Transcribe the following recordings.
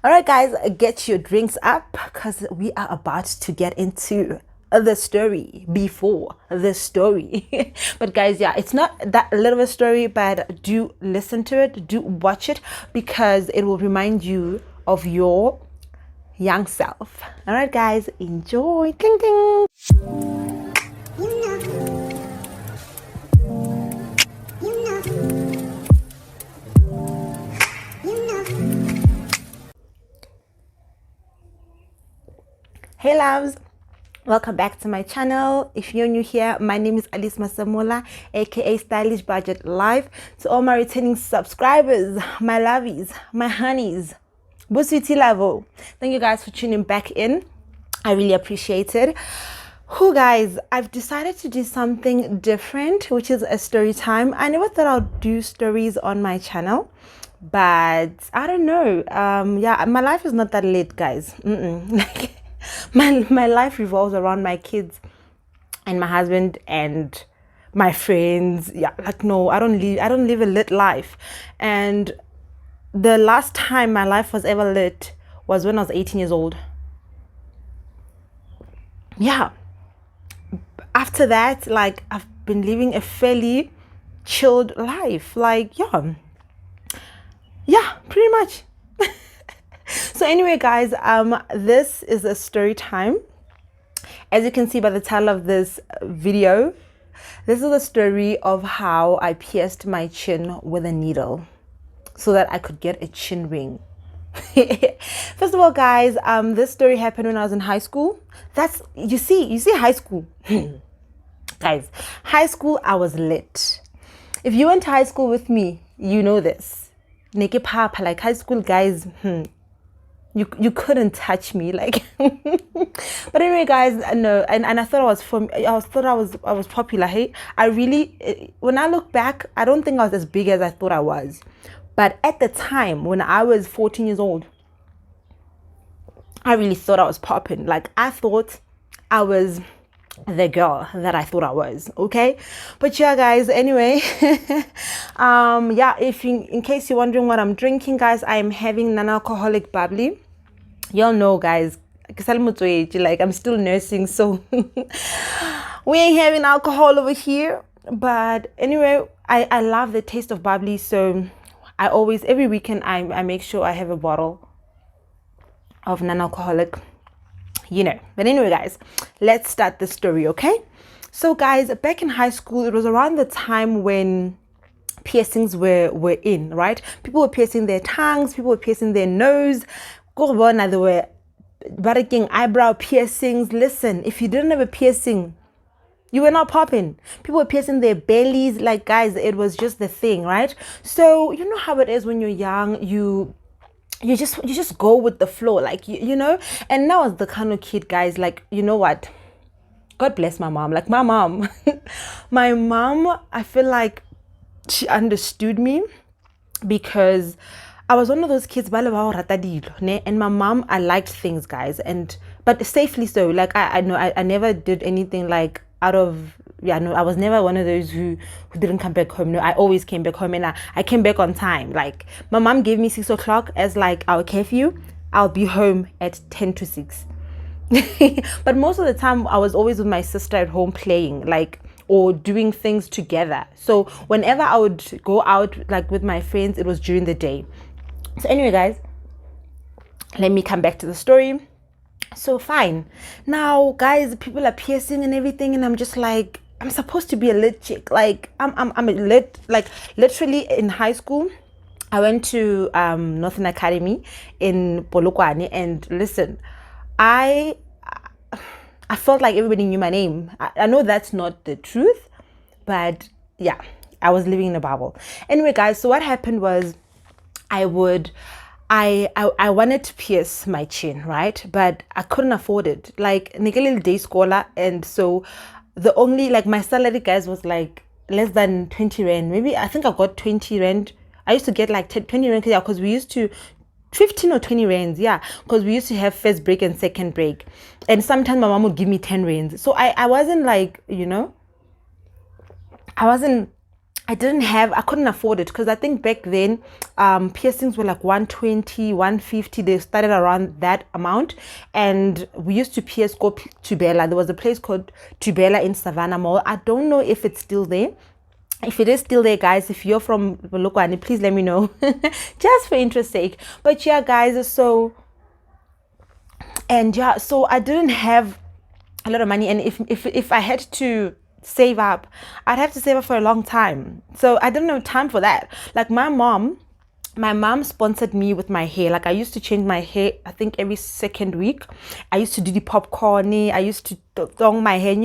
All right, guys, get your drinks up because we are about to get into the story before the story. But guys, yeah, it's not that little of a story, but do listen to it, do watch it, because it will remind you of your young self. All right, guys, enjoy. Ding, ding. Hey loves, welcome back to my channel. If you're new here, my name is Alice Masamola, aka Stylish Budget Life. To all my returning subscribers, my lovies, my honeys, Buswiti Lavo, thank you guys for tuning back in. I really appreciate it. Who guys, I've decided to do something different, which is a story time. I never thought I'd do stories on my channel, but I don't know. Yeah, my life is not that late, guys. Like, my life revolves around my kids and my husband and my friends. Yeah, like no, I don't live a lit life. And the last time my life was ever lit was when I was 18 years old. Yeah. After that, like, I've been living a fairly chilled life. Like, yeah, pretty much. So anyway, guys, this is a story time. As you can see by the title of this video, this is a story of how I pierced my chin with a needle so that I could get a chin ring. First of all, guys, this story happened when I was in high school. That's, you see high school. Guys, high school, I was lit. If you went to high school with me, you know this. Naked papa, like high school guys, you couldn't touch me, like. But anyway, guys, no, and I thought I was popular. Hey, I really, when I look back, I don't think I was as big as I thought I was. But at the time when I was 14 years old, I really thought I was popping. Like, I thought I was the girl that I thought I was. Okay, but yeah, guys, anyway, yeah, if in case you're wondering what I'm drinking, guys, I am having non-alcoholic bubbly. Y'all know, guys, like, I'm still nursing, so we ain't having alcohol over here. But anyway, I love the taste of bubbly, so I always, every weekend, I make sure I have a bottle of non-alcoholic, you know. But anyway, guys, let's start the story. Okay, so guys, back in high school, it was around the time when piercings were in, right? People were piercing their tongues, people were piercing their nose. They were barraking eyebrow piercings. Listen, if you didn't have a piercing, you were not popping. People were piercing their bellies. Like, guys, it was just the thing, right? So you know how it is when you're young, you just go with the flow, like, you know. And I was the kind of kid, guys, like, you know what, God bless my mom. Like, my mom my mom, I feel like she understood me, because I was one of those kids, and my mom, I liked things, guys, but safely so. Like, I know I never did anything like out of, yeah, no, I was never one of those who didn't come back home. No, I always came back home, and I came back on time. Like, my mom gave me 6 o'clock as like our curfew. I'll be home at 10 to 6. But most of the time I was always with my sister at home playing, like, or doing things together. So whenever I would go out, like, with my friends, it was during the day. So anyway, guys, let me come back to the story. So fine. Now, guys, people are piercing and everything, and I'm just like, I'm supposed to be a lit chick. Like, I'm a lit, like, literally in high school, I went to Northern Academy in Polokwane, and listen, I felt like everybody knew my name. I know that's not the truth, but yeah, I was living in a bubble. Anyway, guys, so what happened was, I wanted to pierce my chin, right? But I couldn't afford it. Like, Nikelil day scholar, and so the only, like, my salary, guys, was like less than 20 rand. Maybe, I think I got 20 rand. I used to get like 20 rand, yeah, because we used to 15 or 20 rands, yeah, because we used to have first break and second break, and sometimes my mom would give me 10 rands. So I wasn't, like, you know, I wasn't I couldn't afford it, because I think back then piercings were like 120, 150. They started around that amount, and we used to go to Bella. There was a place called Tubela in Savannah Mall. I don't know if it's still there. If it is still there, guys, if you're from Polokwane, please let me know, just for interest sake. But yeah, guys, so I didn't have a lot of money, and if I had to save up, I'd have to save up for a long time. So I didn't have time for that. Like my mom sponsored me with my hair. Like I used to change my hair, I think every second week. I used to do the popcorn. I used to thong my hair.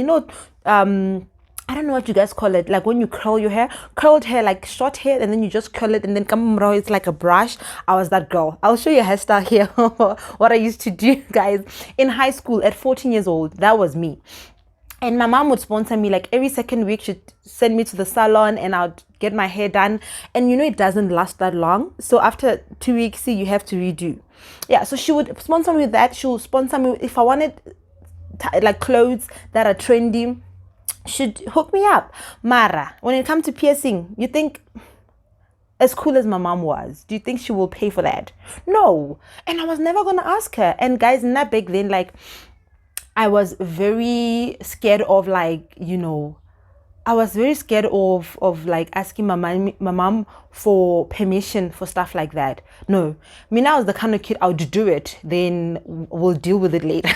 I don't know what you guys call it. Like when you curl your hair, curled hair, like short hair, and then you just curl it, and then it's like a brush. I was that girl. I'll show you a hairstyle here. What I used to do, guys, in high school at 14 years old. That was me. And my mom would sponsor me, like every second week. She'd send me to the salon, and I'd get my hair done. And it doesn't last that long. So after 2 weeks, you have to redo. Yeah, so she would sponsor me with that. She would sponsor me if I wanted like clothes that are trendy. She'd hook me up. Mara, when it comes to piercing, you think, as cool as my mom was, do you think she will pay for that? No. And I was never going to ask her. And guys, in that back then, like, I was very scared of, like, I was very scared of like asking my mom for permission for stuff like that. No. I was the kind of kid, I would do it, then we'll deal with it later.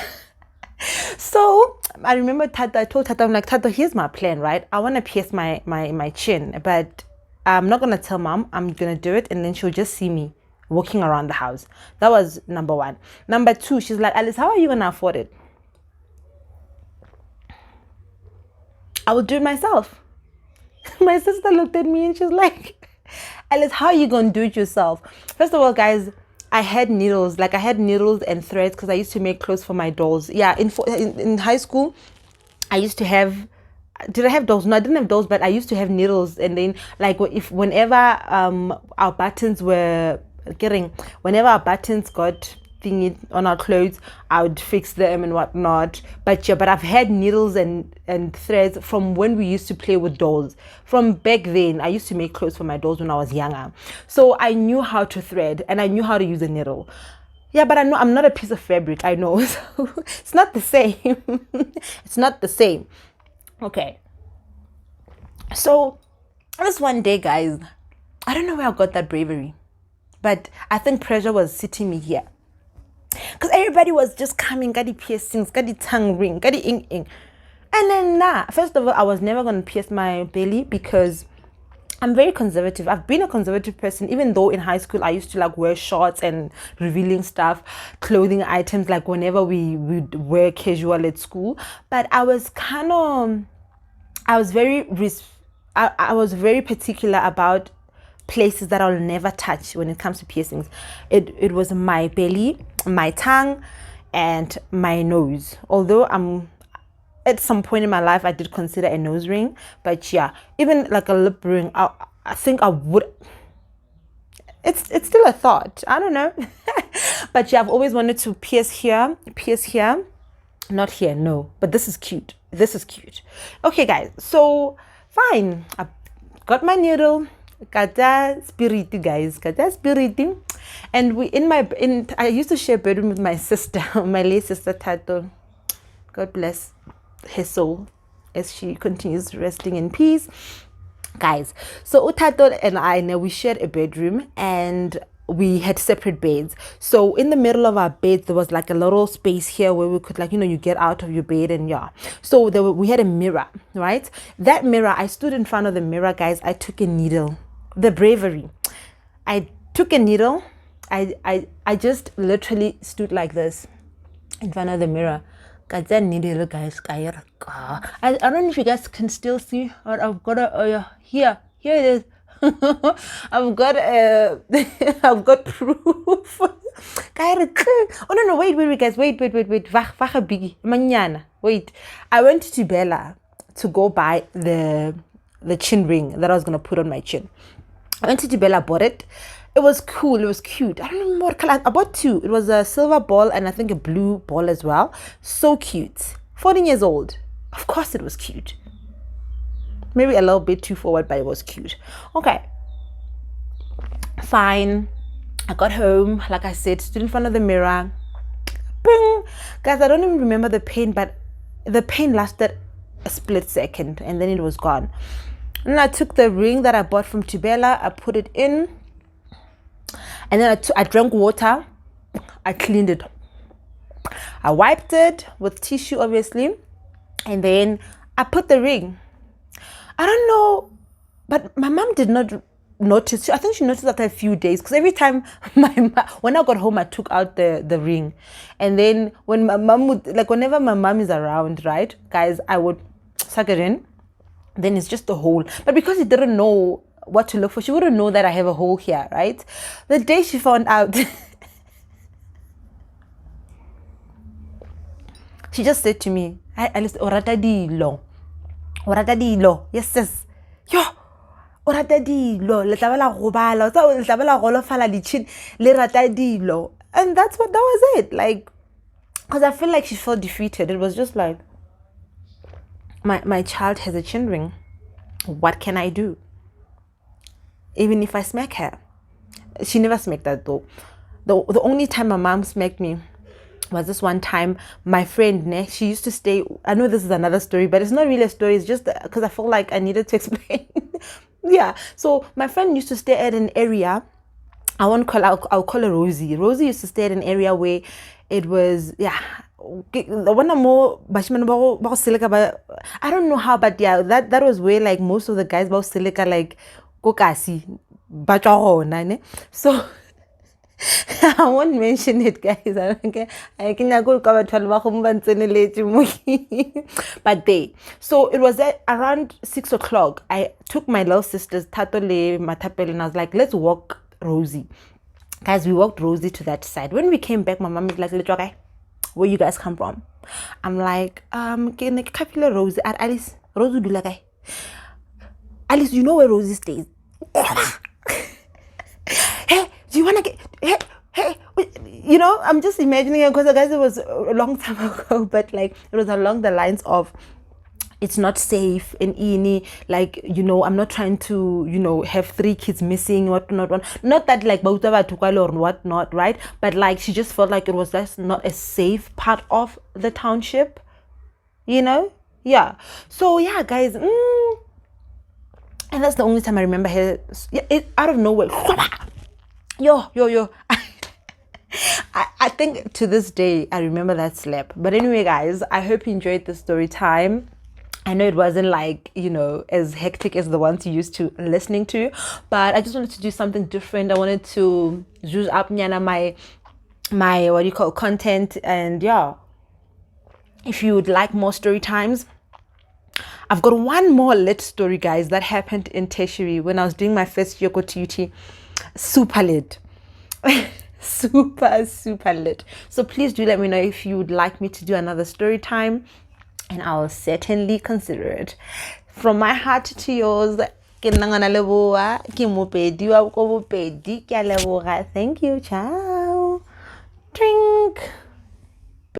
So I remember I told Tata, I'm like, Tata, here's my plan, right? I want to pierce my chin, but I'm not going to tell mom. I'm going to do it, and then she'll just see me walking around the house. That was number one. Number two, she's like, Alice, how are you going to afford it? I will do it myself. My sister looked at me and she's like, Alice, how are you going to do it yourself? First of all, guys, I had needles. Like I had needles and threads because I used to make clothes for my dolls. Yeah, in high school, I used to have. Did I have dolls? No, I didn't have dolls, but I used to have needles. And then, like, whenever our buttons got thingy on our clothes, I would fix them and whatnot. But I've had needles and threads from when we used to play with dolls. From back then, I used to make clothes for my dolls when I was younger. So I knew how to thread and I knew how to use a needle. Yeah, but I know I'm not a piece of fabric. I know. So it's not the same. It's not the same. Okay. So this one day, guys, I don't know where I got that bravery, but I think pressure was sitting me here. Because everybody was just coming, got the piercings, got the tongue ring, got the ing. And then first of all, I was never going to pierce my belly because I'm very conservative. I've been a conservative person, even though in high school I used to like wear shorts and revealing stuff, clothing items, like whenever we would wear casual at school. But I was very particular about places that I'll never touch when it comes to piercings. It was my belly, my tongue, and my nose. Although at some point in my life I did consider a nose ring, but yeah, even like a lip ring, I think I would. It's still a thought. I don't know. But yeah, I've always wanted to pierce here, not here. No, but this is cute. Okay, guys. So fine. I got my needle. Kata spirit, guys. Kata spirit. And I used to share a bedroom with my sister, my late sister Tato. God bless her soul as she continues resting in peace. Guys, so Utato and I, now we shared a bedroom and we had separate beds. So in the middle of our beds, there was like a little space here where we could, like, you get out of your bed and yeah. So we had a mirror, right? That mirror, I stood in front of the mirror, guys. I took a needle. The bravery. I took a needle. I just literally stood like this in front of the mirror. Got that needle, guys. I don't know if you guys can still see, or I've got here it is. I've got proof. Oh no, wait, guys, wait. Biggie, manana. Wait, I went to Bella to go buy the chin ring that I was gonna put on my chin. I went to Bella, bought it. It was cool. It was cute. I don't remember what color. I bought two. It was a silver ball and I think a blue ball as well. So cute. 14 years old. Of course it was cute. maybe a little bit too forward, but it was cute. Okay, fine. I got home, like I said, stood in front of the mirror. Bing! Guys, I don't even remember the pain, but the pain lasted a split second and then it was gone. And I took the ring that I bought from Tibella, I put it in, and then I drank water, I cleaned it. I wiped it with tissue, obviously, and then I put the ring. I don't know, but my mom did not notice. I think she noticed after a few days, because every time when I got home, I took out the ring, and then when my mom would, like, whenever my mom is around, right, guys, I would suck it in. Then it's just a hole. But because she didn't know what to look for, she wouldn't know that I have a hole here, right? The day she found out, she just said to me, Alice, orata dilo. Orata dilo. Yes, sis. Yo, orata dilo. Le tabela robala. Le tabela rolo fala di chin. Le rata dilo. And that was it. Like, because I feel like she felt defeated. It was just like, my child has a chin ring. What can I do? Even if I smack her. She never smacked that though. The only time my mom smacked me was this one time. My friend, she used to stay, I know this is another story, but it's not really a story, it's just because I felt like I needed to explain. Yeah, so my friend used to stay at an area, I'll call her Rosie. Rosie used to stay at an area where it was, yeah, the one more I don't know how, but yeah, that was where like most of the guys about silica like kokasi so I won't mention it, guys. I can go cover 12 but they. So it was at around 6 o'clock. I took my little sisters Tatole Matapel and I was like, let's walk Rosie. Guys, we walked Rosie to that side. When we came back, my mom was like, little guy, where you guys come from? I'm like, Rosie at Alice. Rosie do like Alice, you know where Rosie stays? Hey, do you wanna get hey, you know, I'm just imagining it because I guess it was a long time ago, but like it was along the lines of it's not safe in Ini, like, you know, I'm not trying to, you know, have 3 kids missing, whatnot. Not that like or whatnot, right? But like she just felt like it was just not a safe part of the township, you know? Yeah. So yeah, guys, and that's the only time I remember her it out of nowhere. Yo. I think to this day I remember that slap. But anyway, guys, I hope you enjoyed the story time. I know it wasn't like, you know, as hectic as the ones you used to listening to, but I just wanted to do something different. I wanted to use up my what do you call content. And yeah, if you would like more story times, I've got one more lit story, guys, that happened in tertiary when I was doing my first Yoko TUT. Super lit. super lit. So please do let me know if you would like me to do another story time, and I will certainly consider it. From my heart to yours, thank you. Ciao. Drink.